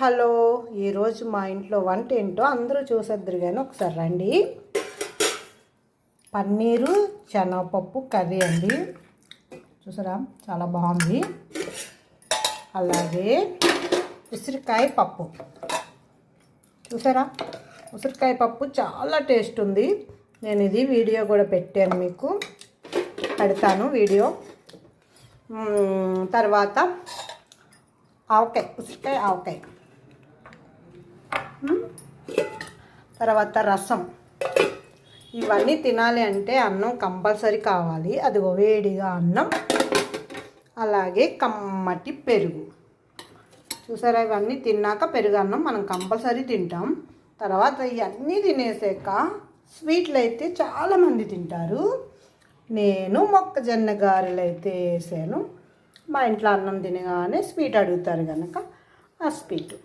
Hello, ఈరోజు మా ఇంట్లో వంట ఏంటో అందరూ చూసేద్దరు కానీ ఒకసారి రండి. పన్నీరు శనగపప్పు కర్రీ అండి. చూసారా, చాలా బాగుంది. అలాగే ఉసిరికాయ పప్పు. చూసారా, ఉసిరికాయ పప్పు చాలా టేస్ట్ ఉంది. నేను ఇది వీడియో కూడా పెట్టాను, మీకు పెడతాను వీడియో. తర్వాత ఆవకాయ, ఉసిరికాయ ఆవకాయ. తర్వాత రసం. ఇవన్నీ తినాలి అంటే అన్నం కంపల్సరీ కావాలి. అది వేడిగా అన్నం, అలాగే కమ్మటి పెరుగు. చూసారా, ఇవన్నీ తిన్నాక పెరుగు అన్నం మనం కంపల్సరీ తింటాం. తర్వాత ఇవన్నీ తినేసాక స్వీట్లు అయితే చాలామంది తింటారు. నేను మొక్కజొన్న గారెలు అయితే వేసాను. మా ఇంట్లో అన్నం తినగానే స్వీట్ అడుగుతారు కనుక ఆ స్వీట్